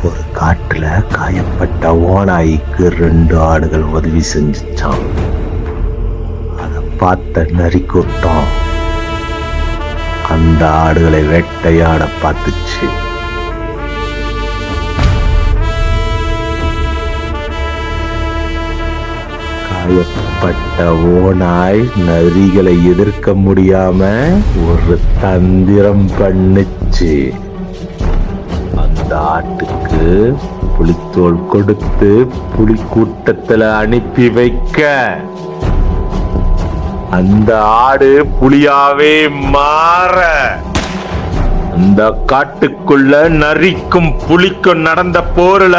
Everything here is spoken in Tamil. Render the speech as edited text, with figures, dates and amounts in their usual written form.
ஒரு காட்டுல காயப்பட்ட ஓநாய்க்கு 2 ஆடுகள் உதவி செஞ்சுச்சான். அதை பார்த்த நரி கூட்டம் அந்த ஆடுகளை வேட்டையாட பார்த்துச்சு. காயப்பட்ட ஓநாய் நரிகளை எதிர்க்க முடியாம ஒரு தந்திரம் பண்ணுச்சு. அந்த ஆட்டுக்கு புலித்தோல் கொடுத்து புலி கூட்டத்துல அனுப்பி வைக்க அந்த ஆடு புலியாவே மாற அந்த காட்டுக்குள்ள நரிக்கும் புலிக்கும் நடந்த போர்ல